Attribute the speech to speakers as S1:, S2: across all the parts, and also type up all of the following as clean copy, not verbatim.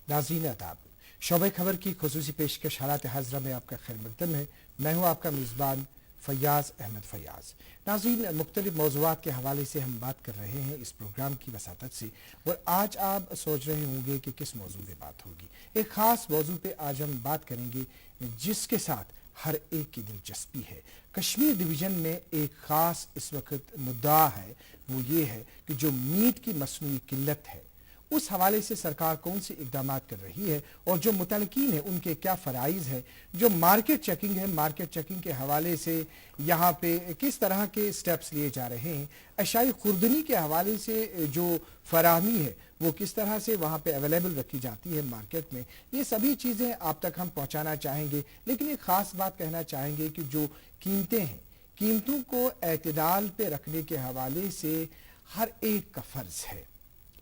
S1: नाज़रीन आदाब, शोबे खबर की खुसूसी पेशकश हालात हाज़रा में आपका खैर मकदम है। मैं हूँ आपका मेज़बान फ़याज़ अहमद फ़याज़। नाज़रीन, मुख्तलिफ़ मौज़ूआत के हवाले से हम बात कर रहे हैं इस प्रोग्राम की वसातत से, और आज आप सोच रहे होंगे कि किस मौजू पे बात होगी। एक ख़ास मौजू पे आज हम बात करेंगे जिसके साथ हर एक की दिलचस्पी है। कश्मीर डिवीज़न में एक ख़ास इस वक्त मुद्दा है, वो ये है कि जो मीट की मसनूई किल्लत है उस हवाले से सरकार कौन से इकदाम कर रही है और जो मुतलकीन है उनके क्या फ़राइज़ है। जो मार्केट चेकिंग है, मार्केट चेकिंग के हवाले से यहाँ पे किस तरह के स्टेप्स लिए जा रहे हैं। अशाई खुर्दनी के हवाले से जो फराहमी है वो किस तरह से वहाँ पे अवेलेबल रखी जाती है मार्केट में, ये सभी चीज़ें आप तक हम पहुँचाना चाहेंगे। लेकिन एक ख़ास बात कहना चाहेंगे कि जो कीमतें हैं, कीमतों को एतदाल पे रखने के हवाले से हर एक का फ़र्ज़ है।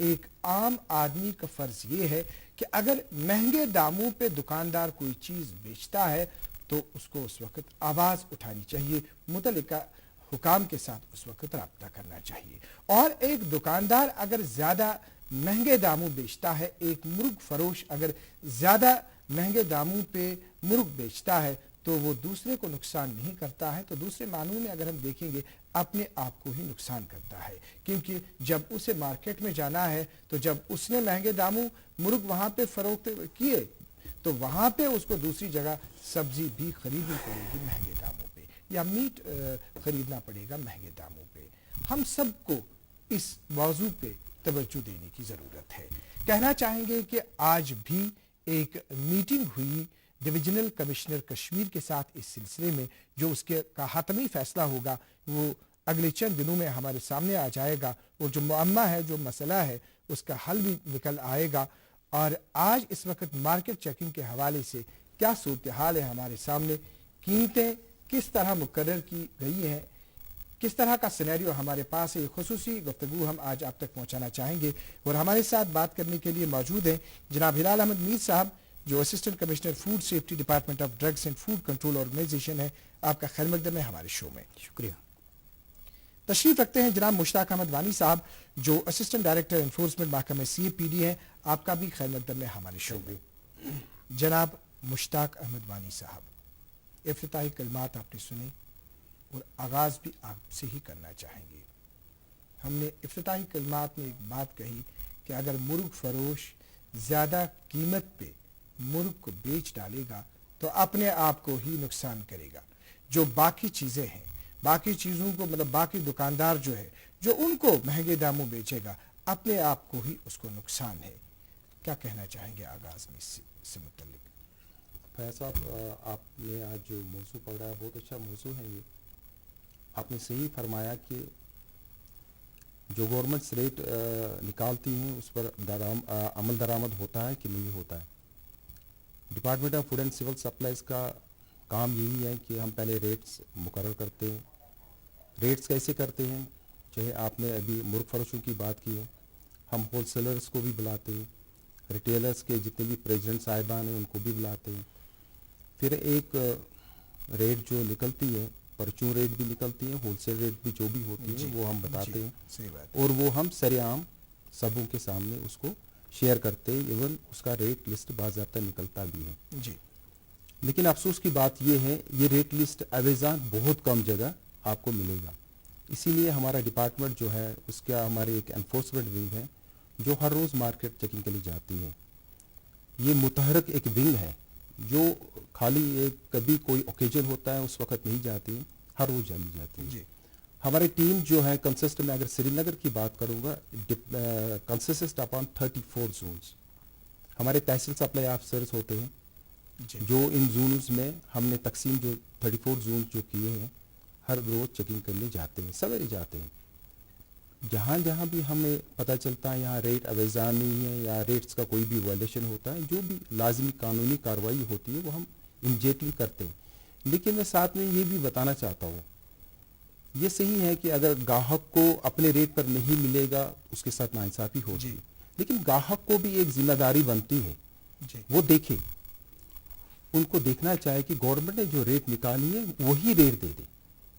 S1: एक आम आदमी का फर्ज ये है कि अगर महंगे दामों पे दुकानदार कोई चीज बेचता है तो उसको उस वक्त आवाज उठानी चाहिए, मुतल्लिका हुकाम के साथ उस वक्त राब्ता करना चाहिए। और एक दुकानदार अगर ज्यादा महंगे दामों बेचता है, एक मुर्ग फरोश अगर ज्यादा महंगे दामों पे मुर्ग बेचता है तो वो दूसरे को नुकसान नहीं करता है, तो दूसरे मानों में अगर हम देखेंगे अपने आप को ही नुकसान करता है। क्योंकि जब उसे मार्केट में जाना है तो जब उसने महंगे दामों मुर्ग वहाँ पे फरोख्त किए तो वहाँ पे उसको दूसरी जगह सब्जी भी खरीदनी पड़ेगी महंगे दामों पे, या मीट खरीदना पड़ेगा महंगे दामों पे। हम सबको इस मौजू पे तवज्जो देने की ज़रूरत है। कहना चाहेंगे कि आज भी एक मीटिंग हुई डिविजनल कमिश्नर कश्मीर के साथ इस सिलसिले में, जो उसके का हतमी फैसला होगा वो अगले चंद दिनों में हमारे सामने आ जाएगा, और जो मुअम्मा है, जो मसला है, उसका हल भी निकल आएगा। और आज इस वक्त मार्केट चेकिंग के हवाले से क्या सूरत हाल है हमारे सामने, कीमतें किस तरह मुकर्रर की गई हैं, किस तरह का सिनेरियो हमारे पास है, खुसूसी गुफ्तगू हम आज आप तक पहुँचाना चाहेंगे। और हमारे साथ बात करने के लिए मौजूद हैं जनाब हिलाल अहमद मीर साहब, जो assistant commissioner food safety department of drugs and food control organisation है। आपका खैर मकदम है हमारे शो में।
S2: शुक्रिया।
S1: तशरीफ रखते हैं जनाब मुश्ताक अहमद वानी साहब, जो असिस्टेंट डायरेक्टर एनफोर्समेंट महकमा CAPD है। आपका भी खैर मकदम है हमारे शो में। जनाब मुश्ताक अहमद वानी साहब, इफ्तिताही कलमात आपने सुने और आगाज़ भी आपसे ही करना चाहेंगे। हमने इफ्तिताही कलमात में एक बात कही कि अगर मुर्ग फरोश ज़्यादा कीमत पे मुर्ग को बेच डालेगा तो अपने आप को ही नुकसान करेगा। जो बाकी चीज़ें हैं, बाकी चीज़ों को मतलब बाकी दुकानदार जो है जो उनको महंगे दामों बेचेगा, अपने आप को ही उसको नुकसान है। क्या कहना चाहेंगे आगाज़ में इससे मुतल्लिक?
S2: फैज साहब, आपने आज जो मौजू पढ़ा है बहुत अच्छा मौजू है। ये आपने सही फरमाया कि जो गवर्नमेंट रेट निकालती हैं उस पर अमल दरामद होता है कि नहीं होता है। Department of food and civil supplies का काम यही है कि हम पहले रेट्स मुकर्रर करते हैं। रेट्स कैसे करते हैं, चाहे आपने अभी मुर्ग फरोशों की बात की है, हम होल सेलर्स को भी बुलाते हैं, रिटेलर्स के जितने भी प्रेसिडेंट साहिबान हैं उनको भी बुलाते हैं। फिर एक रेट जो निकलती है, परचून रेट भी निकलती है, होलसेल रेट भी जो भी होती है वो हम बताते हैं, और वो हम सरेआम सबों के सामने उसको शेयर करते हैं। इवन उसका रेट लिस्ट बाज़ाब्ता निकलता भी है
S1: जी।
S2: लेकिन अफसोस की बात यह है, ये रेट लिस्ट अवेज़ान बहुत कम जगह आपको मिलेगा। इसीलिए हमारा डिपार्टमेंट जो है उसका हमारे एक एनफोर्समेंट विंग है जो हर रोज़ मार्केट चेकिंग के लिए जाती है। ये मुतहरक एक विंग है जो खाली एक कभी कोई ओकेजन होता है उस वक्त नहीं जाती, हर रोज़ चली जाती है। हमारी टीम जो है कंसिस्ट में, अगर श्रीनगर की बात करूँगा, कंसिस्ट अपॉन 34 जोन्स। हमारे तहसील सप्लाई ऑफिसर्स होते हैं जो इन जोन्स में हमने तकसीम जो 34 जोन जो किए हैं, हर रोज़ चेकिंग करने जाते हैं, सवेरे जाते हैं। जहाँ जहाँ भी हमें पता चलता है यहाँ रेट अवेज़ान नहीं है या रेट्स का कोई भी वायलेशन होता है, जो भी लाजमी कानूनी कार्रवाई होती है वो हम इमीडिएटली करते हैं। लेकिन मैं साथ में ये भी बताना चाहता हूँ, ये सही है कि अगर ग्राहक को अपने रेट पर नहीं मिलेगा उसके साथ नाइंसाफ़ी होती है, लेकिन ग्राहक को भी एक जिम्मेदारी बनती है, वो देखे, उनको देखना चाहे कि गवर्नमेंट ने जो रेट निकाली है वही रेट दे दे।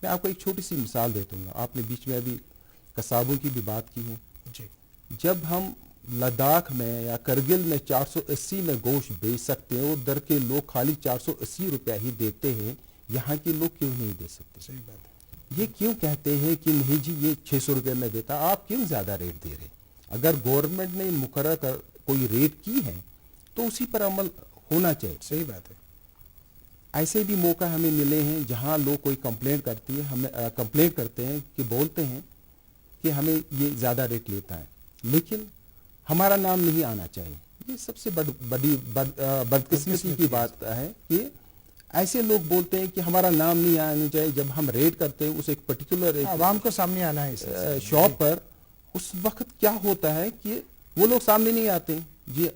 S2: मैं आपको एक छोटी सी मिसाल देता हूँ। आपने बीच में अभी कसाबों की भी बात की है। जब हम लद्दाख में या करगिल में 480 में गोश्त बेच सकते हैं और दर के लोग खाली 480 रुपया ही देते हैं, यहाँ के लोग क्यों नहीं दे सकते?
S1: सही बात है।
S2: ये क्यों कहते हैं कि नहीं जी ये 600 रुपये में देता, आप क्यों ज़्यादा रेट दे रहे? अगर गवर्नमेंट ने मुकर्रर कर कोई रेट की है तो उसी पर अमल होना चाहिए।
S1: सही बात है।
S2: ऐसे भी मौका हमें मिले हैं जहां लोग कोई कंप्लेंट करती है, हमें कंप्लेंट करते हैं कि बोलते हैं कि हमें ये ज़्यादा रेट लेता है, लेकिन हमारा नाम नहीं आना चाहिए। ये सबसे बड़ी बदकिस्मती की बात है कि ऐसे लोग बोलते हैं कि हमारा नाम नहीं आना चाहिए। जब हम रेड करते हैं उस एक पर्टिकुलर
S1: आवाम को सामने आना है इससे।
S2: शॉप पर, उस वक्त क्या होता है कि वो लोग सामने नहीं आते जी,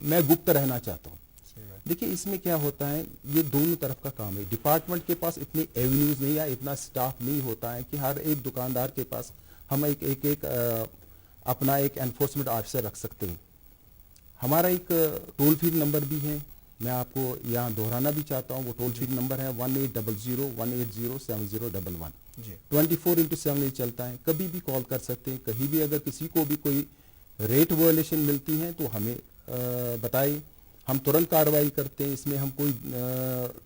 S2: मैं गुप्त रहना चाहता हूँ। देखिए इसमें क्या होता है, ये दोनों तरफ का काम है। डिपार्टमेंट के पास इतने एवेन्यूज नहीं या इतना स्टाफ नहीं होता है कि हर एक दुकानदार के पास हम एक अपना एक एनफोर्समेंट ऑफिसर रख सकते हैं। हमारा एक टोल फ्री नंबर भी है, मैं आपको यहाँ दोहराना भी चाहता हूँ। वो टोल फ्री नंबर है 1800-180-7011
S1: जी।
S2: 24/7 ये चलता है, कभी भी कॉल कर सकते हैं। कहीं भी अगर किसी को भी कोई रेट वायलेशन मिलती है तो हमें बताइए, हम तुरंत कार्रवाई करते हैं। इसमें हम कोई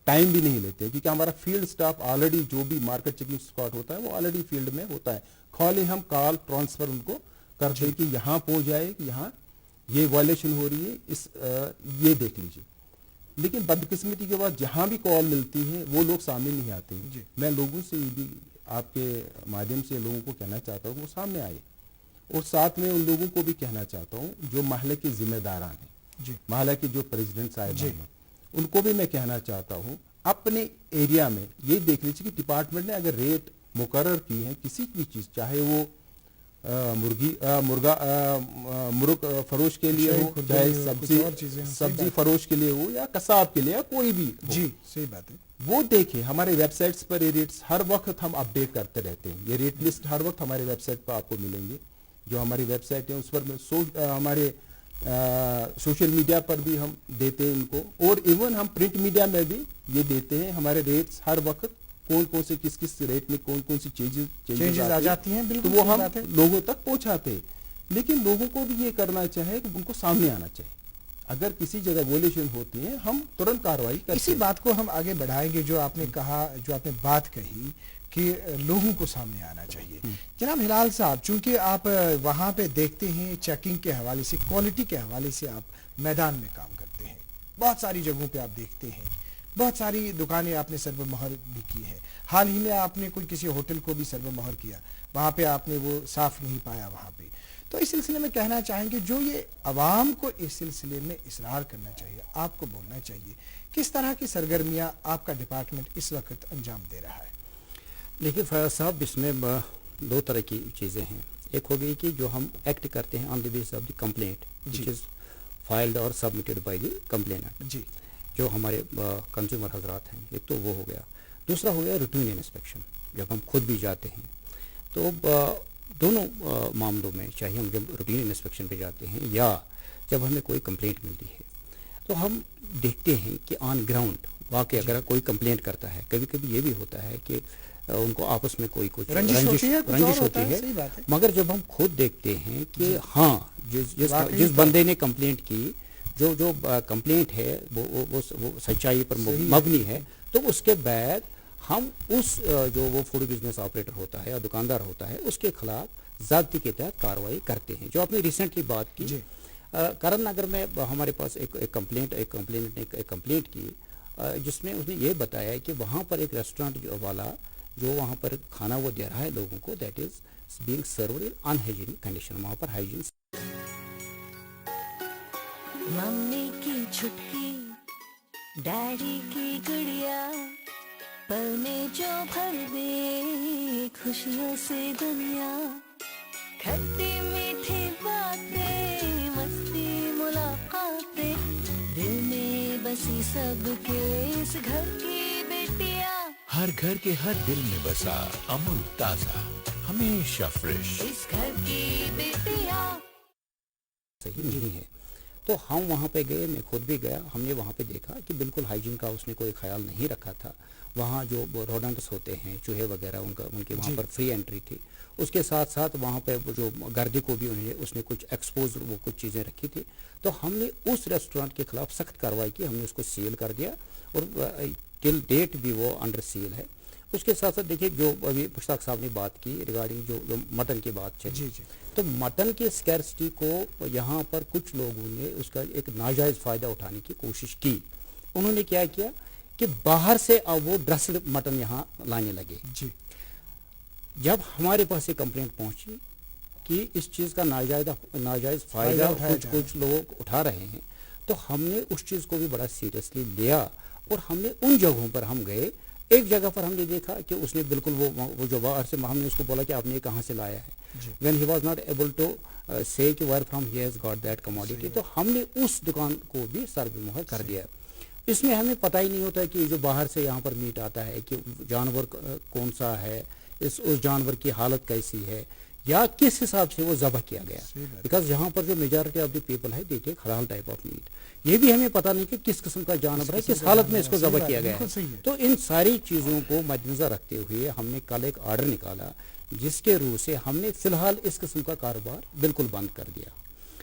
S2: टाइम भी नहीं लेते क्योंकि हमारा फील्ड स्टाफ ऑलरेडी, जो भी मार्केट चेकिंग स्क्वाड होता है वो ऑलरेडी फील्ड में होता है। खाली हम कॉल ट्रांसफर उनको करते हैं कि यहाँ पहुँच जाए, कि यहाँ ये वायलेशन हो रही है, ये देख लीजिए। लेकिन बदकिस्मती के बाद जहाँ भी कॉल मिलती है वो लोग सामने नहीं आते हैं। मैं लोगों से भी आपके माध्यम से लोगों को कहना चाहता हूँ वो सामने आए, और साथ में उन लोगों को भी कहना चाहता हूँ जो महल्ले के जिम्मेदारान हैं, महल्ला के जो प्रेसिडेंट साहब हैं, उनको भी मैं कहना चाहता हूँ अपने एरिया में ये देख लीजिए कि डिपार्टमेंट ने अगर रेट मुकर्रर की है किसी भी चीज़, चाहे वो मुर्ग फरोश के लिए हो, चाहे सब्जी फरोश के लिए हो, या कसाब के लिए, या कोई भी हो।
S1: जी सही बात है।
S2: वो देखें, हमारे वेबसाइट्स पर ये रेट्स हर वक्त हम अपडेट करते रहते हैं। ये रेट लिस्ट हर वक्त हमारे वेबसाइट पर आपको मिलेंगे। जो हमारी वेबसाइट है उस पर हमारे सोशल मीडिया पर भी हम देते हैं इनको, और इवन हम प्रिंट मीडिया में भी ये देते हैं। हमारे रेट्स हर वक्त कौन कौन से किस रेट में कौन कौन सी चेंजेस आ जाती हैं, तो वो हम लोगों तक पहुंचाते हैं। लेकिन लोगों को भी ये करना चाहिए कि उनको सामने आना चाहिए। अगर किसी जगह वोलेशन होती है हम तुरंत कार्रवाई करते हैं।
S1: इसी बात को हम आगे बढ़ाएंगे, जो आपने कहा, जो आपने बात कही कि लोगों को सामने आना चाहिए। जनाब हिलाल साहब, चूंकि आप वहाँ पे देखते हैं, चेकिंग के हवाले से, क्वालिटी के हवाले से आप मैदान में काम करते हैं, बहुत सारी जगहों पे आप देखते हैं, बहुत सारी दुकानें आपने सर्वमोहर भी की है। हाल ही में आपने कोई किसी होटल को भी सर्वमोहर किया, वहाँ पे आपने वो साफ नहीं पाया वहाँ पे। तो इस सिलसिले में कहना चाहेंगे, जो ये अवाम को इस सिलसिले में इसरार करना चाहिए, आपको बोलना चाहिए, किस तरह की सरगर्मियाँ आपका डिपार्टमेंट इस वक्त अंजाम दे रहा है?
S3: देखिए फयाज साहब, इसमें दो तरह की चीज़ें हैं। एक हो गई कि जो हम एक्ट करते हैं on the basis of the complaint which is filed और सबमिटेड बाय द कंप्लेनेंट, जी, जो हमारे कंज्यूमर हजरात हैं, एक तो वो हो गया। दूसरा हो गया रूटीन इंस्पेक्शन, जब हम खुद भी जाते हैं। तो दोनों मामलों में, चाहे हम जब रूटीन इंस्पेक्शन पे जाते हैं या जब हमें कोई कंप्लेंट मिलती है, तो हम देखते हैं कि ऑन ग्राउंड वाकई अगर कोई कंप्लेंट करता है, कभी कभी ये भी होता है कि उनको आपस में कोई कुछ रंजिश होती है, मगर जब हम खुद देखते हैं कि हाँ जिस बंदे ने कंप्लेंट की, जो कंप्लेंट है वो सच्चाई पर मबनी है, तो उसके बाद हम उस जो वो फूड बिजनेस ऑपरेटर होता है या दुकानदार होता है उसके खिलाफ ज़ब्ती के तहत कार्रवाई करते हैं। जो आपने रिसेंटली बात की, करण नगर में हमारे पास एक कंप्लेंट ने एक कंप्लेंट की, जिसमें उसने ये बताया कि वहाँ पर एक रेस्टोरेंट वाला जो वहाँ पर खाना वो दे रहा है लोगों को, that is being served in unhygienic condition. वहाँ पर हाइजीन,
S4: मम्मी की छुटकी, डैडी की गुड़िया, पल में जो भर दे खुशियों से दुनिया, खट्टी मीठी बातें, मस्ती मुलाकातें, दिल में बसी सबके इस घर की बेटियां,
S5: हर घर के हर दिल में बसा अमूल ताजा, हमेशा फ्रेश,
S4: इस घर की बेटियां।
S3: सही नहीं है। تو ہم وہاں پہ گئے, میں خود بھی گیا, ہم نے وہاں پہ دیکھا کہ بالکل ہائیجین کا اس نے کوئی خیال نہیں رکھا تھا. وہاں جو روڈنٹس ہوتے ہیں, چوہے وغیرہ, ان کے وہاں پر فری انٹری تھی. اس کے ساتھ ساتھ وہاں پہ جو گردے کو بھی اس نے کچھ ایکسپوز وہ کچھ چیزیں رکھی تھی. تو ہم نے اس ریسٹورینٹ کے خلاف سخت کارروائی کی, ہم نے اس کو سیل کر دیا اور ٹل ڈیٹ بھی وہ انڈر سیل ہے. اس کے ساتھ ساتھ دیکھیے جو ابھی مشتاق صاحب نے بات کی ریگارڈنگ جو مٹن کی بات چلی, تو مٹن کی اسکیرسٹی کو یہاں پر کچھ لوگوں نے اس کا ایک ناجائز فائدہ اٹھانے کی کوشش کی. انہوں نے کیا کہ باہر سے اب وہ ڈرسڈ مٹن یہاں لانے لگے. جب ہمارے پاس یہ کمپلینٹ پہنچی کہ اس چیز کا ناجائز فائدہ کچھ لوگ اٹھا رہے ہیں, تو ہم نے اس چیز کو بھی بڑا سیریسلی لیا اور ہم نے ان جگہوں پر ہم گئے. ایک جگہ پر ہم نے دیکھا کہ اس نے بالکل وہ جو باہر سے, ہم نے اس کو بولا کہ آپ نے یہ کہاں سے لایا ہے, when he was not able to say کہ where from he has got that commodity, تو ہم نے اس دکان کو بھی سر بے مہر کر دیا. اس میں ہمیں پتہ ہی نہیں ہوتا کہ جو باہر سے یہاں پر میٹ آتا ہے کہ جانور کون سا ہے, اس جانور کی حالت کیسی ہے, یا کس حساب سے وہ ذبح کیا گیا. بیکاز یہاں پر جو میجارٹی آف دی پیپل ہے, دیکھیے حلال ٹائپ آف میٹ, یہ بھی ہمیں پتہ نہیں کہ کس قسم کا جانور ہے, کس حالت میں اس کو ذبح کیا گیا ہے. تو ان ساری چیزوں کو مد نظر رکھتے ہوئے ہم نے کل ایک آرڈر نکالا جس کے روح سے ہم نے فی الحال اس قسم کا کاروبار بالکل بند کر دیا.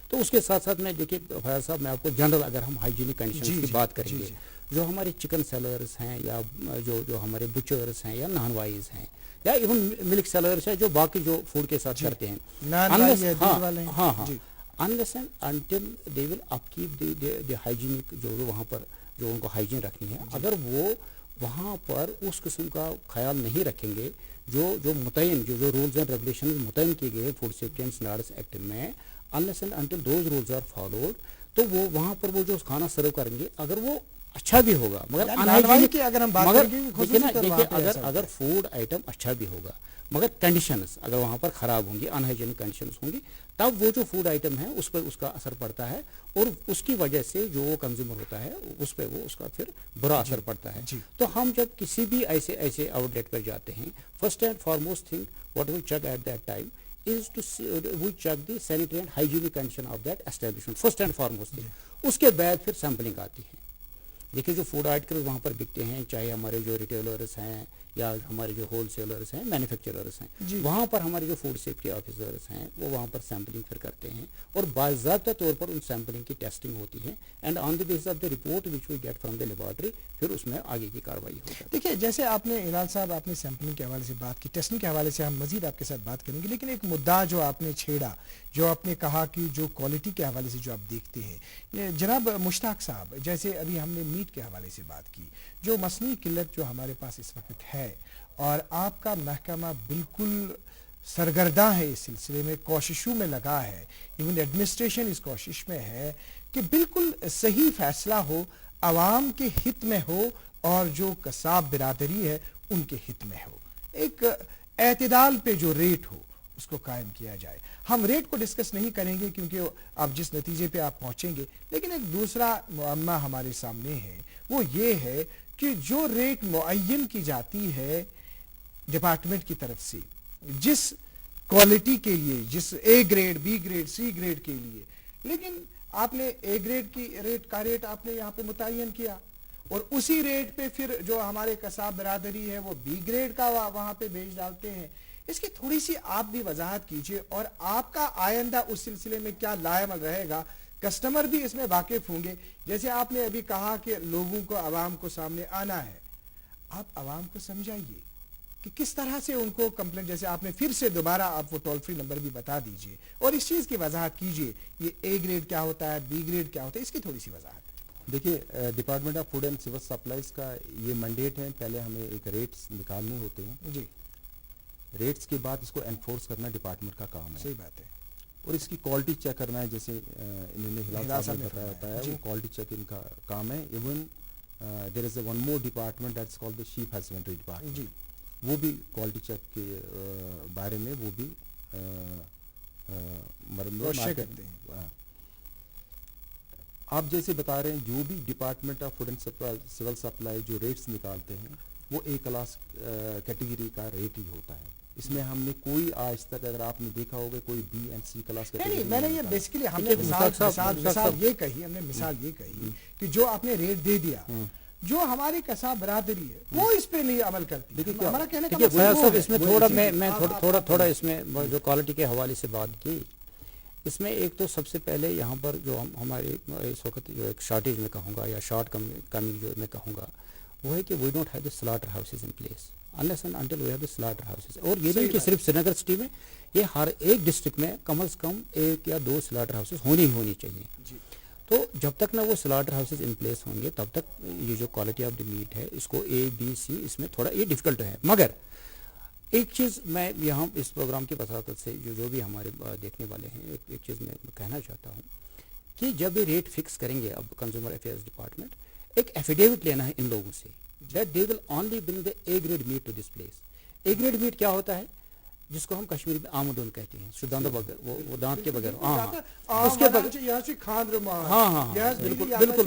S3: تو اس کے ساتھ ساتھ میں دیکھیے فیاض صاحب, میں آپ کو جنرل اگر ہم ہائیجینک کنڈیشن کی بات کریں گے, جو ہمارے چکن سیلرز ہیں یا جو ہمارے بچرز ہیں یا نان وائز ہیں یا ایون ملک سیلرز ہیں جو باقی جو فوڈ کے ساتھ کرتے ہیں, unless and until they will upkeep the hygienic جو وہاں پر جو ان کو ہائیجین رکھنی ہے, اگر وہ وہاں پر اس قسم کا خیال نہیں رکھیں گے جو متعین جو رولز اینڈ ریگولیشن متعین کیے گئے food safety and standards act میں, unless and until those rules are followed, تو وہ وہاں پر وہ جو کھانا سرو کریں گے اگر وہ اچھا بھی ہوگا مگر اگر فوڈ آئٹم اچھا بھی ہوگا مگر کنڈیشنز اگر وہاں پر خراب ہوں گی, انہائیجینک کنڈیشنز ہوں گی, تب وہ جو فوڈ آئٹم ہے اس پر اس کا اثر پڑتا ہے اور اس کی وجہ سے جو کنزیومر ہوتا ہے اس پہ وہ اس کا پھر برا اثر پڑتا ہے. تو ہم جب کسی بھی ایسے آؤٹ لیٹ پر جاتے ہیں, first and foremost thing what we check at that time is to we check the sanitary and hygienic condition of that establishment, first and foremost thing. اس کے بعد پھر سیمپلنگ آتی ہے. دیکھیے جو فوڈ آرٹیکل وہاں پر بکتے ہیں, چاہے ہمارے جو ریٹیلرز ہیں یا ہمارے جو ہول سیلرز ہیں, مینوفیکچررز ہیں, وہاں پر ہمارے جو فوڈ سیفٹی آفیسرز ہیں وہ وہاں پر سیمپلنگ پھر کرتے ہیں اور باضابطہ طور پر ان سیمپلنگ کی ٹیسٹنگ ہوتی ہے, and on the base of the report which we get from the laboratory, پھر اس میں آگے کی کارروائی ہوتی ہے.
S1: دیکھیے جیسے آپ نے ہلال صاحب آپ نے سیمپلنگ کے حوالے سے بات کی, ٹیسٹنگ کے حوالے سے ہم مزید آپ کے ساتھ بات کریں گے, لیکن ایک مدعا جو آپ نے چھیڑا, جو آپ نے کہا کہ جو کوالٹی کے حوالے سے جو آپ دیکھتے ہیں, جناب مشتاق صاحب, جیسے ابھی ہم نے میٹ کے حوالے سے بات کی, جو مصنوعی قلت جو ہمارے پاس اس وقت ہے اور آپ کا محکمہ بالکل سرگرداں ہے اس سلسلے میں, کوششوں میں لگا ہے, ایون ایڈمنسٹریشن اس کوشش میں ہے کہ بالکل صحیح فیصلہ ہو, عوام کے ہت میں ہو اور جو قصاب برادری ہے ان کے ہت میں ہو, ایک اعتدال پہ جو ریٹ ہو اس کو قائم کیا جائے. ہم ریٹ کو ڈسکس نہیں کریں گے کیونکہ آپ جس نتیجے پہ آپ پہنچیں گے, لیکن ایک دوسرا معمہ ہمارے سامنے ہے, وہ یہ ہے کہ جو ریٹ معین کی جاتی ہے ڈپارٹمنٹ کی طرف سے جس کوالٹی کے لیے, جس A grade, B grade, C grade کے لیے, لیکن آپ نے اے گریڈ کی ریٹ آپ نے یہاں پہ متعین کیا اور اسی ریٹ پہ پھر جو ہمارے قصاب برادری ہے وہ بی گریڈ کا وہاں پہ بیچ ڈالتے ہیں. اس کی تھوڑی سی آپ بھی وضاحت کیجئے اور آپ کا آئندہ اس سلسلے میں کیا لائحہ رہے گا, کسٹمر بھی اس میں واقف ہوں گے. جیسے آپ نے ابھی کہا کہ لوگوں کو, عوام کو سامنے آنا ہے, آپ عوام کو سمجھائیے کہ کس طرح سے ان کو کمپلینٹ, جیسے آپ نے پھر سے دوبارہ آپ وہ ٹول فری نمبر بھی بتا دیجئے اور اس چیز کی وضاحت کیجئے, یہ اے گریڈ کیا ہوتا ہے, بی گریڈ کیا ہوتا ہے, اس کی تھوڑی سی وضاحت.
S2: دیکھیے department of food and civil supplies کا یہ مینڈیٹ ہے, پہلے ہمیں ایک ریٹس نکالنے ہوتے ہیں,
S1: جی,
S2: ریٹس کے بعد اس کو انفورس کرنا ڈپارٹمنٹ کا کام ہے.
S1: صحیح بات ہے.
S2: اور اس کی کوالٹی چیک کرنا ہے, جیسے انہوں نے ہلال صاحب نے بتایا ہوتا ہے, وہ کوالٹی چیک ان کا کام ہے. Even there is a one more department that's called the sheep husbandry department,
S1: جی,
S2: وہ بھی کوالٹی چیک کے بارے میں وہ بھی
S1: کرتے ہیں.
S2: آپ جیسے بتا رہے ہیں, جو بھی department of food and civil supply جو ریٹس نکالتے ہیں وہ اے کلاس کیٹیگری کا ریٹ ہی ہوتا ہے. اس میں ہم نے کوئی آج تک اگر آپ نے دیکھا ہوگا کوئی بی اینڈ سی کلاس کا
S1: نہیں میں نے یہ بیسیکلی ہم نے مثال یہ کہی ہم نے مثال یہ کہی کہ جو آپ نے ریٹ دے دیا جو ہماری کساب برادری ہے وہ اس پہ نہیں عمل کرتی. ہمارا کہنے کا
S3: فیاض صاحب اس میں تھوڑا میں تھوڑا اس میں جو کوالٹی کے حوالے سے بات کی, اس میں ایک تو سب سے پہلے یہاں پر جو ہمارے اس وقت جو ایک شارٹیج میں کہوں گا یا شارٹ کمنگ جو میں کہوں گا وہ ہے کہ we don't have the slaughter houses in place unless and until we have the slaughter houses. اور یہ نہیں کہ صرف سری نگر سٹی میں, یہ ہر ایک ڈسٹرکٹ میں کم از کم 1 یا 2 سلاٹر ہاؤسز ہونی چاہیے. تو جب تک نہ وہ سلاٹر ہاؤسز ان پلیس ہوں گے تب تک یہ جو کوالٹی آف دی میٹ ہے اس کو A B C اس میں تھوڑا یہ ڈیفیکلٹ ہے. مگر ایک چیز میں یہاں اس پروگرام کی وساطت سے جو بھی ہمارے دیکھنے والے ہیں ایک چیز میں کہنا چاہتا ہوں کہ جب یہ ریٹ فکس کریں گے اب کنزیومر افیئرز ڈپارٹمنٹ, ایک ایفیڈیوٹ لینا ہے ان لوگوں سے that they will only bring the A grade meat to this place. A grade meat کیا ہوتا ہے جس کو ہم کشمیری میں آمدون کہتے ہیں, شداندہ بغیر وہ دانت کے بغیر, اس کے بالکل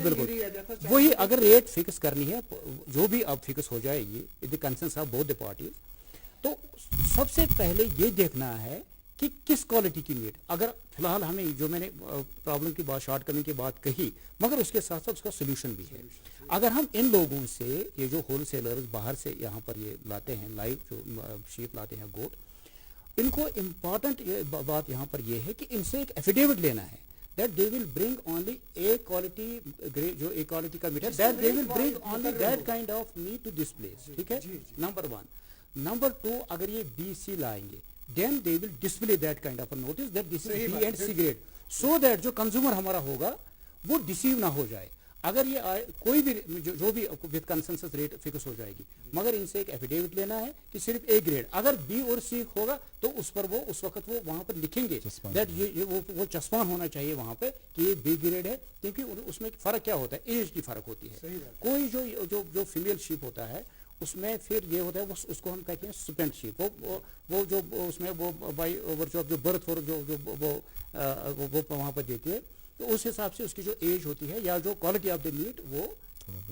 S3: وہی. اگر ریٹ فکس کرنی ہے جو بھی اب فکس ہو جائے گی with the consensus of both the parties, تو سب سے پہلے یہ دیکھنا ہے کہ کس کوالٹی کی میٹ. اگر فی الحال ہمیں جو میں نے پرابلم کی بات شارٹ کمنگ کی بات کہی مگر اس کے ساتھ ساتھ اس کا سولوشن بھی ہے. اگر ہم ان لوگوں سے یہ جو ہول سیلرز باہر سے یہاں پر یہ لاتے ہیں لائیو جو شیپ لاتے ہیں گوٹ, ان کو امپورٹنٹ بات یہاں پر یہ ہے کہ ان سے ایک ایفیڈیوٹ لینا ہے that they will bring only A quality جو A quality کا میٹ ہے that they will bring only that kind of meat to this place. ٹھیک ہے, نمبر 1. نمبر 2, اگر یہ B C لائیں گے then they will display that kind of a notice that this is B and C grade so that جو consumer ہمارا ہوگا وہ ڈیسیو نہ ہو جائے. اگر یہ کوئی بھی جو بھی وتھ کنسنسس ریٹ فکس ہو جائے گی مگر ان سے ایک ایفیڈیوٹ لینا ہے کہ صرف A گریڈ, اگر B اور C ہوگا تو اس پر وہ اس وقت وہ وہاں پر لکھیں گے دیٹ وہ چسپان ہونا چاہیے وہاں پہ کہ یہ B گریڈ ہے, کیونکہ اس میں فرق کیا ہوتا ہے, ایج کی فرق ہوتی ہے. کوئی جو فیمیل شیپ ہوتا ہے اس میں پھر یہ ہوتا ہے اس کو ہم کہتے ہیں سپینٹ شیپ, وہ جو اس میں وہ بائی اوور جو برتھ اور جو وہ وہاں پر دیتی ہے, تو اس حساب سے اس کی جو ایج ہوتی ہے یا جو کوالٹی آف دا میٹ وہ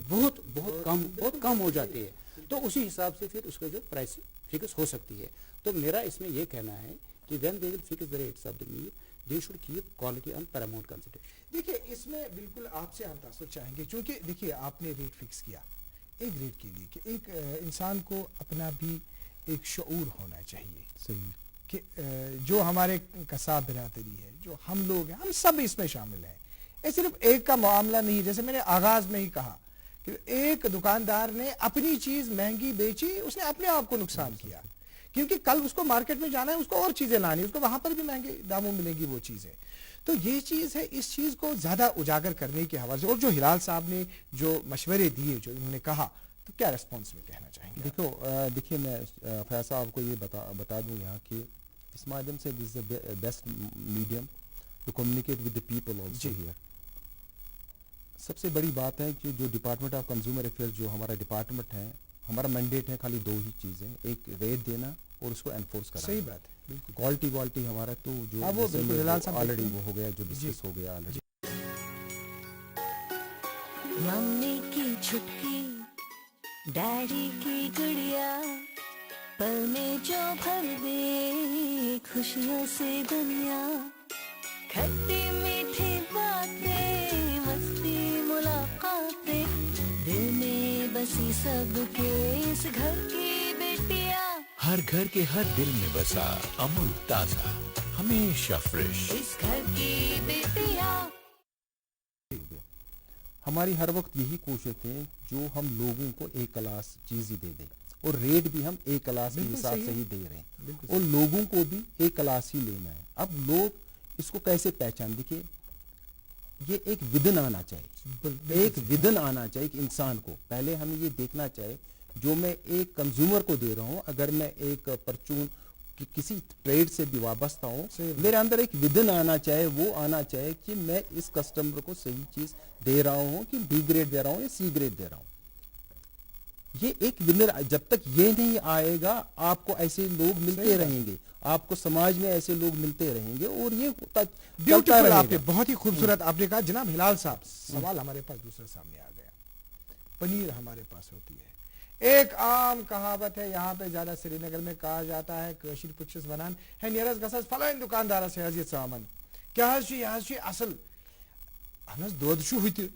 S3: بہت کم ہو جاتی ہے. تو اسی حساب سے پھر اس کا جو پرائس فکس ہو سکتی ہے. تو میرا اس میں یہ کہنا ہے کہ when they will fix the rates of the meat they should keep quality on paramount consideration.
S1: دیکھیے اس میں بالکل آپ سے ہم تاثر چاہیں گے کیونکہ دیکھیے آپ نے ریٹ فکس کیا ایک ریٹ کے لیے کہ ایک انسان کو اپنا بھی ایک شعور ہونا چاہیے.
S2: صحیح
S1: کہ جو ہمارے قصاب برادری ہے, جو ہم لوگ ہیں, ہم سب اس میں شامل ہیں. یہ صرف ایک کا معاملہ نہیں, جیسے میں نے آغاز میں ہی کہا کہ ایک دکاندار نے اپنی چیز مہنگی بیچی, اس نے اپنے آپ کو نقصان کیا, کیونکہ کل اس کو مارکیٹ میں جانا ہے, اس کو اور چیزیں لانی, اس کو وہاں پر بھی مہنگے داموں ملیں گی وہ چیزیں. تو یہ چیز ہے, اس چیز کو زیادہ اجاگر کرنے کے حوالے سے. اور جو ہلال صاحب نے جو مشورے دیے, جو انہوں نے کہا, تو کیا ریسپانس میں کہنا چاہیں گے؟
S2: دیکھیے میں فیض صاحب کو یہ بتا دوں یہاں کہ اس مادھیم سے this is the best medium to communicate with the people also here. سب سے بڑی بات ہے کہ جو ڈپارٹمنٹ آف کنزیومر افیئر جو ہمارا ڈپارٹمنٹ ہے, ہمارا مینڈیٹ ہے خالی 2 ہی چیزیں, ایک ریٹ دینا اور اس کو انفورس کرنا.
S1: صحیح بات ہے,
S2: کوالٹی ہمارا تو جو آلریڈی وہ ہو گیا, جو ڈسکس ہو گیا آلریڈی.
S4: ممی کی چھٹکی ڈیڈی کی گڑیا, پل میں جو بھر دے خوشیوں سے دنیا, کھٹی میٹھی باتیں مستی ملاقاتیں, دل میں بسی سب کے اس گھر کی بیٹیاں,
S5: ہر گھر کے ہر دل میں بسا امول تازہ ہمیشہ فریش.
S4: اس گھر کی بیٹیاں.
S2: ہماری ہر وقت یہی کوشش ہے جو ہم لوگوں کو ایک کلاس چیز ہی دے دیں, اور ریٹ بھی ہم ایک کلاس کے حساب سے ہی دے رہے ہیں, اور لوگوں کو بھی ایک کلاس ہی لینا ہے. اب لوگ اس کو کیسے پہچان, دیکھیے یہ ایک ودن آنا چاہیے, ایک ودن آنا چاہیے کہ انسان کو پہلے ہمیں یہ دیکھنا چاہیے جو میں ایک کنزیومر کو دے رہا ہوں, اگر میں ایک پرچون کسی ٹریڈ سے بھی وابستہ ہوں, میرے اندر ایک ودن آنا چاہے, وہ آنا چاہے کہ میں اس کسٹمر کو صحیح چیز دے رہا ہوں, کہ B گریڈ دے رہا ہوں یا C گریڈ دے رہا ہوں. یہ ایک ونر, جب تک یہ نہیں آئے گا آپ کو ایسے لوگ ملتے رہیں گے, آپ کو سماج میں ایسے لوگ ملتے رہیں گے, اور یہ
S1: بیوٹیفل, آپ نے بہت ہی خوبصورت آپ نے کہا. جناب ہلال صاحب, سوال ہمارے پاس دوسرا سامنے آ گیا. پنیر ہمارے پاس ہوتی ہے, ایک عام کہاوت ہے یہاں پہ زیادہ سری نگر میں کہا جاتا ہے کاشر پچھس ونان ہے نیرس گسس فلان دکاندار سے حضرت سامان کیا حض یہ اصل اہن دودھ ہوتی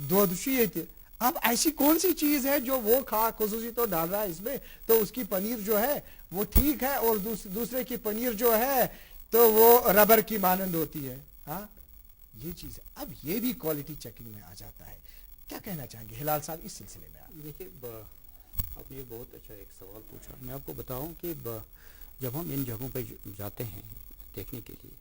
S1: دودھ یہ اب ایسی کون سی چیز ہے جو وہ خصوصی تو ڈال رہا ہے اس میں تو اس کی پنیر جو ہے وہ ٹھیک ہے اور دوسرے کی پنیر جو ہے تو وہ ربر کی مانند ہوتی ہے. ہاں یہ چیز ہے. اب یہ بھی کوالٹی چیکنگ میں آ جاتا ہے. کیا کہنا چاہیں گے ہلال صاحب اس سلسلے میں؟
S3: دیکھیے آپ نے بہت اچھا ایک سوال پوچھا. میں آپ کو بتاؤں کہ جب ہم ان جگہوں پہ جاتے ہیں دیکھنے کے لیے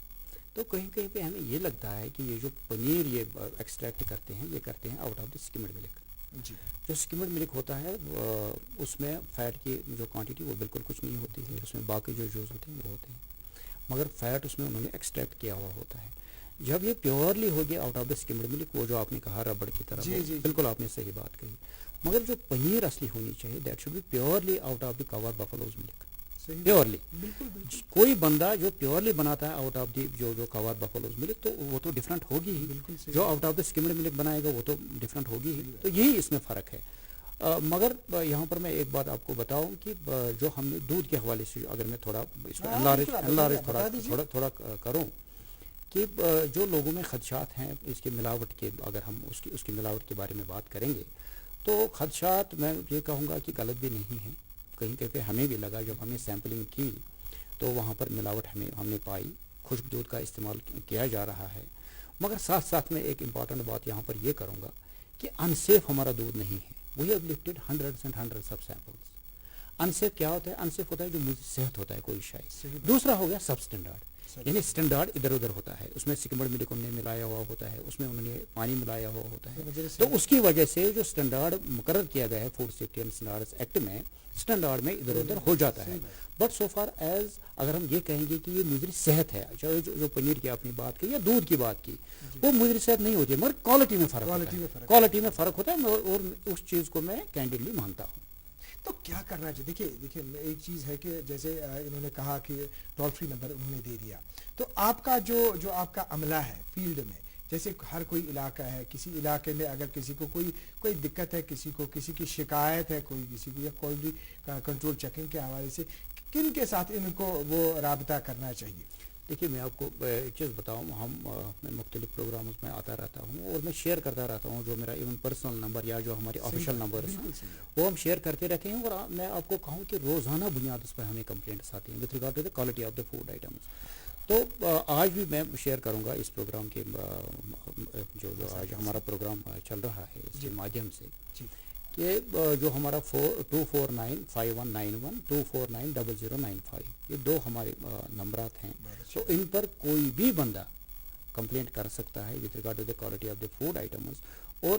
S3: تو کہیں کہیں پہ ہمیں یہ لگتا ہے کہ یہ جو پنیر یہ ایکسٹریکٹ کرتے ہیں یہ کرتے ہیں آؤٹ آف دی سکمڈ ملک.
S1: جی
S3: جو سکمڈ ملک ہوتا ہے اس میں فیٹ کی جو کوانٹٹی وہ بالکل کچھ نہیں ہوتی ہے. اس میں باقی جو جوز ہوتے ہیں وہ ہوتے ہیں مگر فیٹ اس میں انہوں نے ایکسٹریکٹ کیا ہوا ہوتا ہے. جب یہ پیورلی ہو گیا آؤٹ آف دا سکمڈ ملک وہ جو آپ نے کہا ربڑ کی طرح بالکل آپ نے صحیح بات کہی. مگر جو پنیر اصلی ہونی چاہیے that should be purely out of the cow buffaloes milk. Purely کوئی بندہ جو پیورلی بناتا ہے آؤٹ آف دی جو کور بفلوز ملک تو وہ تو ڈفرینٹ ہوگی ہی. جو آؤٹ آف دی سکمڈ ملک بنائے گا وہ تو ڈفرینٹ ہوگی ہی. تو یہی اس میں فرق ہے. مگر یہاں پر میں ایک بات آپ کو بتاؤں کہ جو ہم نے دودھ کے حوالے سے اگر میں تھوڑا اس کو تھوڑا کروں کہ جو لوگوں میں خدشات ہیں اس کی ملاوٹ کے اگر ہم اس کی ملاوٹ کے بارے میں بات کریں گے تو خدشات میں یہ کہوں گا کہ غلط بھی نہیں ہیں. کہیں کہیں پہ ہمیں بھی لگا جب ہم نے سیمپلنگ کی تو وہاں پر ملاوٹ ہم نے پائی. خشک دودھ کا استعمال کیا جا رہا ہے. مگر ساتھ ساتھ میں ایک امپورٹنٹ بات یہاں پر یہ کروں گا کہ انسیف ہمارا دودھ نہیں ہے. We have lifted hundreds and hundreds of samples. Unsafe کیا ہوتا ہے؟ انسیف ہوتا ہے جو مجھے صحت ہوتا ہے کوئی شاید. دوسرا ہو گیا سب اسٹینڈرڈ یعنی اسٹینڈرڈ ادھر ادھر ہوتا ہے. اس میں سکمڈ ملک انہوں نے ملایا ہوا ہوتا ہے. اس میں انہوں نے پانی ملایا ہوا ہوتا ہے. تو اس کی وجہ سے جو اسٹینڈرڈ مقرر کیا گیا ہے food safety and standards act میں اسٹینڈرڈ میں ادھر ادھر ہو جاتا ہے. بٹ سو فار ایز اگر ہم یہ کہیں گے کہ یہ مضر صحت ہے جو پنیر کی آپ نے بات کی یا دودھ کی بات کی وہ مضر صحت نہیں ہوتی ہے مگر کوالٹی میں فرق ہوتا ہے اور اس چیز کو میں کینڈیڈلی مانتا ہوں.
S1: تو کیا کرنا چاہیے؟ دیکھیے ایک چیز ہے کہ جیسے انہوں نے کہا کہ ٹول فری نمبر انہوں نے دے دیا تو آپ کا جو آپ کا عملہ ہے فیلڈ میں جیسے ہر کوئی علاقہ ہے کسی علاقے میں اگر کسی کو کوئی دقت ہے کسی کی شکایت ہے کسی کو یا کوالٹی کنٹرول چیکنگ کے حوالے سے کن کے ساتھ ان کو وہ رابطہ کرنا چاہیے؟
S3: دیکھیے میں آپ کو ایک چیز بتاؤں میں مختلف پروگرامز میں آتا رہتا ہوں اور میں شیئر کرتا رہتا ہوں جو میرا ایون پرسنل نمبر یا جو ہمارے آفیشیل نمبرز ہیں وہ ہم شیئر کرتے رہتے ہیں. اور میں آپ کو کہوں کہ روزانہ بنیاد اس پر ہمیں کمپلینٹس آتی ہیں with regard to the quality of the food items. تو آج بھی میں شیئر کروں گا اس پروگرام کے جو آج ہمارا پروگرام چل رہا ہے اس کے مادھیم سے کہ جو ہمارا 2495191 2490095 یہ دو ہمارے نمبرات ہیں. تو ان پر کوئی بھی بندہ کمپلینٹ کر سکتا ہے with regard to the quality of the food items. اور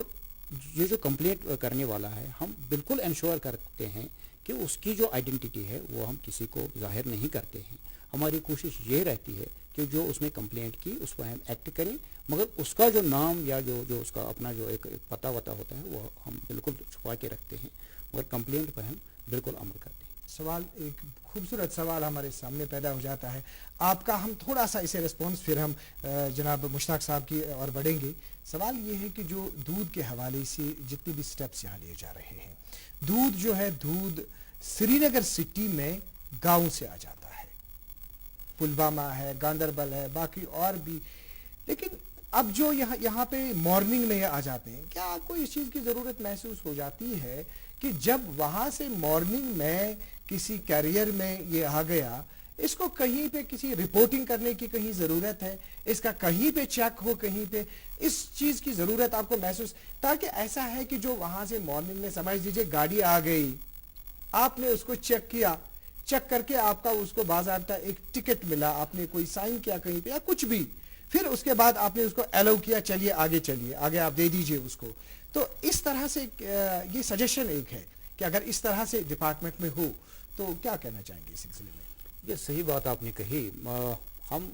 S3: یہ جو کمپلینٹ کرنے والا ہے ہم بالکل انشور کرتے ہیں کہ اس کی جو آئیڈینٹی ہے وہ ہم کسی کو ظاہر نہیں کرتے ہیں. ہماری کوشش یہ رہتی ہے کہ جو اس نے کمپلینٹ کی اس پر ہم ایکٹ کریں مگر اس کا جو نام یا جو اس کا اپنا جو ایک پتہ وتا ہوتا ہے وہ ہم بالکل چھپا کے رکھتے ہیں مگر کمپلینٹ پر ہم بالکل عمل کرتے ہیں.
S1: سوال ایک خوبصورت سوال ہمارے سامنے پیدا ہو جاتا ہے آپ کا. ہم تھوڑا سا اسے رسپانس پھر ہم جناب مشتاق صاحب کی اور بڑھیں گے. سوال یہ ہے کہ جو دودھ کے حوالے سے جتنے بھی سٹیپس یہاں لیے جا رہے ہیں دودھ جو ہے دودھ سری نگر سٹی میں گاؤں سے آ جاتا ہے پلوامہ ہے گاندربل ہے باقی اور بھی. لیکن اب جو یہاں پہ مارننگ میں آ جاتے ہیں کیا آپ کو اس چیز کی ضرورت محسوس ہو جاتی ہے کہ جب وہاں سے مارننگ میں کسی کیریئر میں یہ آ گیا اس کو کہیں پہ کسی رپورٹنگ کرنے کی کہیں ضرورت ہے اس کا کہیں پہ چیک ہو کہیں پہ اس چیز کی ضرورت آپ کو محسوس تاکہ ایسا ہے کہ جو وہاں سے مارننگ میں سمجھ لیجیے گاڑی آ گئی آپ نے اس کو چیک کیا چیک کر کے آپ کا اس کو باضابطہ ایک ٹکٹ ملا آپ نے کوئی سائن کیا کہیں پہ یا کچھ بھی پھر اس کے بعد آپ نے اس کو الاؤ کیا چلیے آگے آپ دے دیجئے اس کو. تو اس طرح سے یہ سجیشن ایک ہے کہ اگر اس طرح سے ڈپارٹمنٹ میں ہو تو کیا کہنا چاہیں گے اس سلسلے میں؟
S3: یہ صحیح بات آپ نے کہی. ہم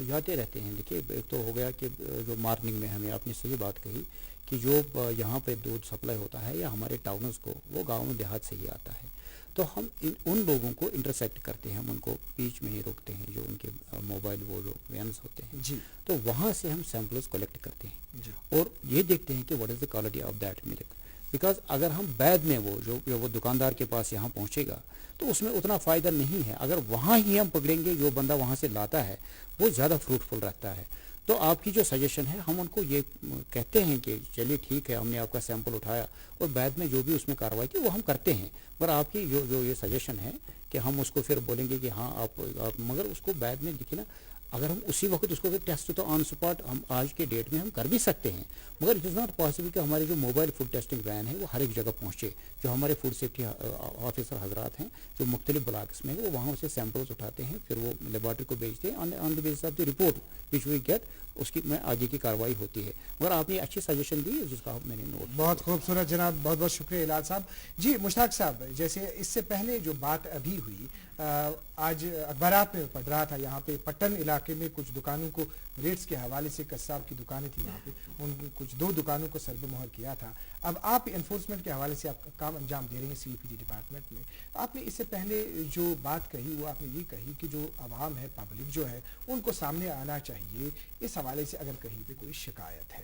S3: جاتے رہتے ہیں. دیکھیے ایک تو ہو گیا کہ جو مارننگ میں ہمیں آپ نے صحیح بات کہی کہ جو یہاں پہ دودھ سپلائی ہوتا ہے یا ہمارے ٹاؤنز کو وہ گاؤں دیہات سے ہی آتا ہے تو ہم ان لوگوں کو انٹرسیکٹ کرتے ہیں ہم ان کو بیچ میں ہی روکتے ہیں جو ان کے موبائل وہ جو وینس ہوتے ہیں
S1: جی
S3: تو وہاں سے ہم سیمپلز کلیکٹ کرتے ہیں
S1: جی
S3: اور یہ دیکھتے ہیں کہ what is the quality of that milk. Because अगर हम बाद में वो दुकानदार के पास यहाँ पहुँचेगा तो उसमें उतना फ़ायदा नहीं है. अगर वहाँ ही हम पकड़ेंगे, जो बंदा वहाँ से लाता है वो ज़्यादा फ्रूटफुल रहता है. तो आपकी जो सजेशन है, हम उनको ये कहते हैं कि चलिए ठीक है, हमने आपका सैंपल उठाया और बाद में जो भी उसमें कार्रवाई की वो हम करते हैं. पर आपकी जो ये सजेशन है कि हम उसको फिर बोलेंगे कि हाँ आप मगर उसको बाद में देखिए ना, अगर हम उसी वक्त उसको टेस्ट तो ऑन स्पॉट हम आज के डेट में हम कर भी सकते हैं, मगर इट इज़ नॉट पॉसिबल कि हमारे जो मोबाइल फूड टेस्टिंग वैन है वो हर एक जगह पहुँचे. जो हमारे फूड सेफ्टी ऑफिसर हजरात हैं जो मुख्तलिफ ब्लॉक्स में, वो वहाँ से सैंपल्स उठाते हैं, फिर वो लेबॉर्ट्री को भेजते हैं. On the basis of the report which we get, उसकी में आगे की कार्रवाई होती है. मगर आपने अच्छी सजेशन दी जिसका मैंने नोट.
S1: बहुत खूबसूरत जनाब, बहुत बहुत शुक्रिया इलाज साहब. जी मुश्ताक साहब, जैसे इससे पहले जो बात अभी हुई, आज अखबारात में पढ़ रहा था, यहाँ पे पट्टन इलाके में कुछ दुकानों को रेट्स के हवाले से, कस्साब की दुकानें थी वहाँ पे, उन कुछ 2 दुकानों को सरबमोहर किया था. अब आप एनफोर्समेंट के हवाले से आप काम अंजाम दे रहे हैं CAPD डिपार्टमेंट में. आपने इससे पहले जो बात कही वो आपने ये कही कि जो आवाम है, पब्लिक जो है, उनको सामने आना चाहिए इस हवाले से अगर कहीं पे कोई शिकायत है.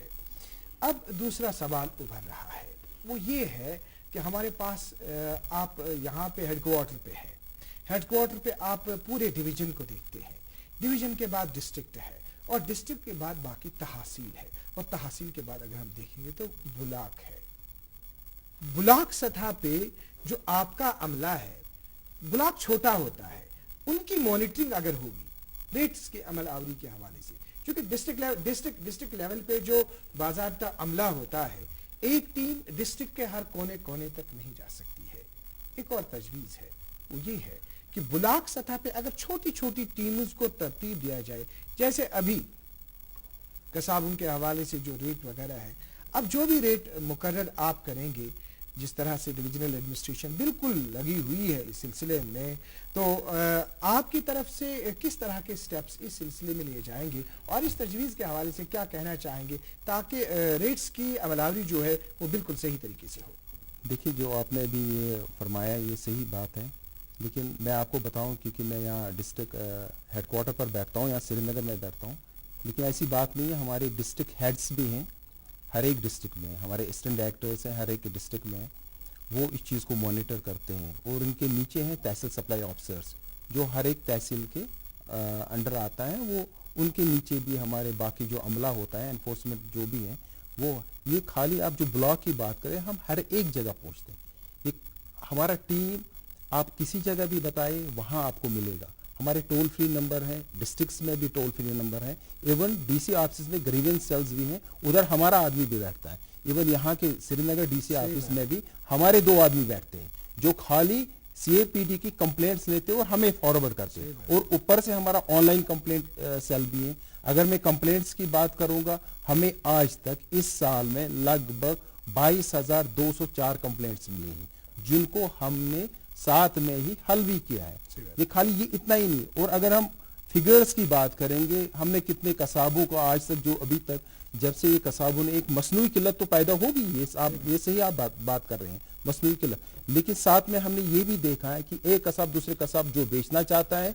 S1: अब दूसरा सवाल उभर रहा है, वो ये है कि हमारे पास आप यहाँ पे हेडक्वार्टर पे है, हेडक्वार्टर पे आप पूरे डिवीजन को देखते हैं, डिवीजन के बाद डिस्ट्रिक्ट है और डिस्ट्रिक्ट के बाद बाकी तहसील है और तहसील के बाद अगर हम देखेंगे तो ब्लॉक है. ब्लॉक सतह पे जो आपका अमला है, ब्लॉक छोटा होता है, उनकी मॉनिटरिंग अगर होगी रेट्स के अमल आवरी के हवाले से, क्योंकि डिस्ट्रिक्ट लेवल पे जो बाज़ाब्ता अमला होता है, एक टीम डिस्ट्रिक्ट के हर कोने कोने तक नहीं जा सकती है. एक और तजवीज़ है, वो ये है कि ब्लॉक सतह पे अगर छोटी छोटी टीम्स को तरतीब दिया जाए, जैसे अभी कसाबुन के हवाले से जो रेट वगैरह है, अब जो भी रेट मुकर्रर आप करेंगे, जिस तरह से डिविजनल एडमिनिस्ट्रेशन बिल्कुल लगी हुई है इस सिलसिले में, तो आपकी तरफ से किस तरह के स्टेप्स इस सिलसिले में लिए जाएंगे और इस तजवीज़ के हवाले से क्या कहना चाहेंगे ताकि रेट्स की अमलावरी जो है वो बिल्कुल सही तरीके से हो.
S2: देखिए, जो आपने अभी ये फरमाया ये सही बात है, लेकिन मैं आपको बताऊं, क्योंकि मैं यहाँ डिस्ट्रिक्ट हेडक्वार्टर पर बैठता हूँ, यहाँ श्रीनगर में बैठता हूँ, लेकिन ऐसी बात नहीं है. हमारे डिस्ट्रिक्ट हेड्स भी हैं हर एक डिस्ट्रिक्ट में, हमारे असिस्टेंट डायरेक्टर्स हैं हर एक डिस्ट्रिक्ट में, वो इस चीज़ को मॉनिटर करते हैं. और उनके नीचे हैं तहसील सप्लाई ऑफिसर्स, जो हर एक तहसील के अंडर आता है. वो उनके नीचे भी हमारे बाकी जो अमला होता है, एनफोर्समेंट जो भी है, वो ये खाली आप जो ब्लॉक की बात करें, हम हर एक जगह पहुँचते हैं. एक हमारा टीम आप किसी जगह भी बताए वहाँ आपको मिलेगा. हमारे टोल फ्री नंबर हैं, डिस्ट्रिक्ट्स में भी टोल फ्री नंबर है, इवन DC ऑफिस में ग्रीवेंस सेल्स भी हैं, उधर हमारा आदमी भी बैठता है. इवन यहाँ के श्रीनगर DC ऑफिस में भी हमारे 2 आदमी बैठते हैं जो खाली CAPD की कंप्लेंट्स लेते हैं और हमें फॉरवर्ड करते हैं. और ऊपर से हमारा ऑनलाइन कंप्लेंट सेल भी है. अगर मैं कंप्लेंट्स की बात करूंगा, हमें आज तक इस साल में लगभग 22,204 कंप्लेंट्स मिली हैं, जिनको हमने साथ में ही हल भी किया है. ये खाली ये इतना ही नहीं. और अगर हम फिगर्स की बात करेंगे, हमने कितने कसाबों को आज तक, जो अभी तक जब से ये कसाबों ने एक मसनूई किल्लत तो पैदा होगी, ये सही आप बात कर रहे हैं, मसनूई किल्लत, लेकिन साथ में हमने ये भी देखा है कि एक कसाब दूसरे कसाब जो बेचना चाहता है,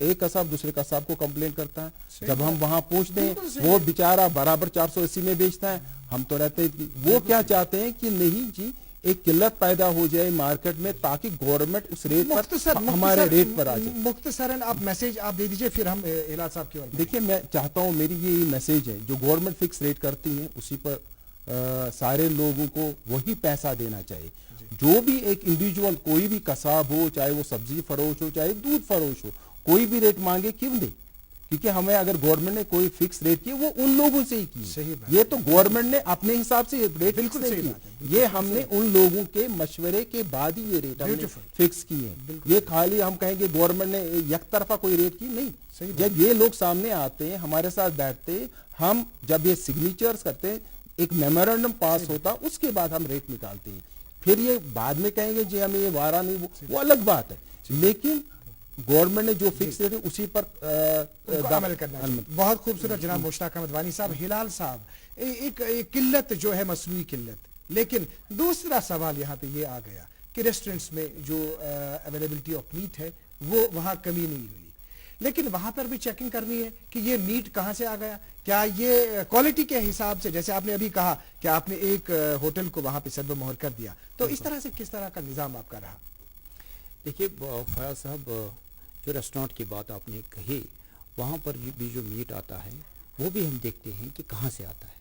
S2: एक कसाब दूसरे कसाब को कंप्लेंट करता है. जब हम वहां पहुंचते हैं, वो बेचारा बराबर 480 में बेचता है. हम तो रहते हैं, वो क्या चाहते हैं कि नहीं जी, एक किल्लत पैदा हो जाए मार्केट में, ताकि गवर्नमेंट उस रेट पर हमारे रेट पर आ जाए.
S1: मुख्तसरन आप मैसेज आप दे दीजिए, फिर हम इलाज साहब की ओर.
S2: देखिए, मैं चाहता हूँ, मेरी ये मैसेज है, जो गवर्नमेंट फिक्स रेट करती है उसी पर सारे लोगों को वही पैसा देना चाहिए. जो भी एक इंडिविजुअल, कोई भी कसाब हो, चाहे वो सब्जी फरोश हो, चाहे दूध फरोश हो, कोई भी रेट मांगे क्यों दे, क्योंकि हमें अगर गवर्नमेंट ने कोई फिक्स रेट किया, वो उन लोगों से ही की. ये तो गवर्नमेंट ने अपने हिसाब से रेट बिल्कुल नहीं की, ये हमने उन लोगों के मशवरे के बाद ही ये रेट हमने फिक्स किए हैं. ये खाली हम कहेंगे गवर्नमेंट ने एक तरफा कोई रेट की नहीं. जब ये लोग सामने आते हैं, हमारे साथ बैठते, हम जब ये सिग्नेचर्स करते हैं, एक मेमोरेंडम पास होता, उसके बाद हम रेट निकालते हैं. फिर ये बाद में कहेंगे जी हमें ये वारा नहीं, वो अलग बात है. लेकिन गवर्नमेंट ने जो फिक्स रेट है उसी पर
S1: अमल करना चाहिए. बहुत खूबसूरत जनाब मुश्ताक अहमद वानी साहब. हिलाल साहब, एक किल्लत जो है मसनूई किल्लत, लेकिन दूसरा सवाल यहाँ पे ये आ गया कि रेस्टोरेंट्स में जो अवेलेबिलिटी ऑफ मीट है वो वहाँ कमी नहीं हुई, लेकिन वहां पर भी चेकिंग करनी है कि ये मीट कहाँ से आ गया, क्या ये क्वालिटी के हिसाब से, जैसे आपने अभी कहा कि आपने एक होटल को वहां पे सद्ब मोहर कर दिया, तो इस तरह से किस तरह का निज़ाम आपका रहा?
S3: देखिए फयाज साहब, जो रेस्टोरेंट की बात आपने कही, वहाँ पर भी जो मीट आता है वो भी हम देखते हैं कि कहाँ से आता है।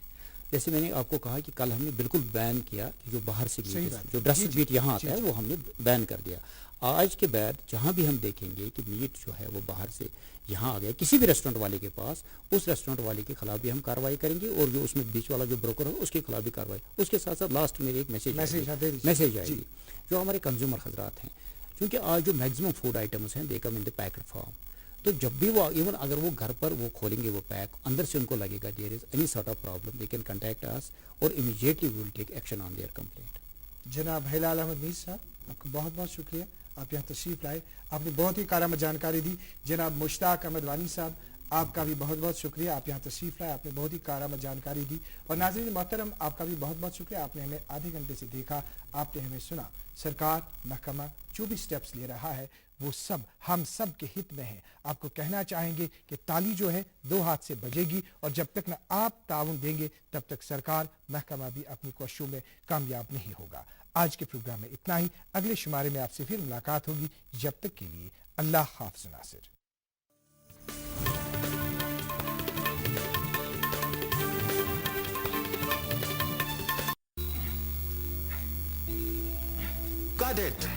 S3: जैसे मैंने आपको कहा कि कल हमने बिल्कुल बैन किया कि जो बाहर से मीट, जो ब्रेस्टेड मीट यहाँ आता है वो हमने बैन कर दिया। आज के बाद जहाँ भी हम देखेंगे कि मीट जो है वो बाहर से यहाँ आ गया किसी भी रेस्टोरेंट वाले के पास, उस रेस्टोरेंट वाले के खिलाफ भी हम कार्रवाई करेंगे, और जो उसमें बीच वाला जो ब्रोकर है उसके खिलाफ भी कार्रवाई। उसके साथ साथ लास्ट में एक मैसेज आएगी जो हमारे कंज्यूमर हजरात हैं, क्योंकि आज जो मैक्सिमम फूड आइटम्स हैं दे कम इन द पैक्ड फॉर्म, तो जब भी वो इवन अगर वो घर पर वो खोलेंगे वो पैक, अंदर से उनको लगेगा there is any sort of problem, they can contact us और immediately we will take action on their complaint.
S1: जनाब हिलाल अहमद मीर साहब, आपका बहुत बहुत शुक्रिया, आप यहाँ तशरीफ लाए, आपने बहुत ही कारआमद जानकारी दी। जनाब मुश्ताक अहमद वानी साहब, आपका भी बहुत बहुत शुक्रिया, आप यहाँ तशरीफ लाए, आपने बहुत ही कारआमद जानकारी दी। और नाज़रीन मोहतरम, आपका भी बहुत बहुत शुक्रिया, आपने हमें आधे घंटे से देखा, आपने हमें सुना। सरकार, महकमा जो भी स्टेप्स ले रहा है वो सब हम सब के हित में है। आपको कहना चाहेंगे कि ताली जो है दो हाथ से बजेगी, और जब तक न आप ताउन देंगे तब तक सरकार, महकमा भी अपनी कोशिशों में कामयाब नहीं होगा। आज के प्रोग्राम में इतना ही, अगले शुमारे में आपसे फिर मुलाकात होगी। जब तक के लिए अल्लाह हाफ़िज़ नासिर।
S5: Got it.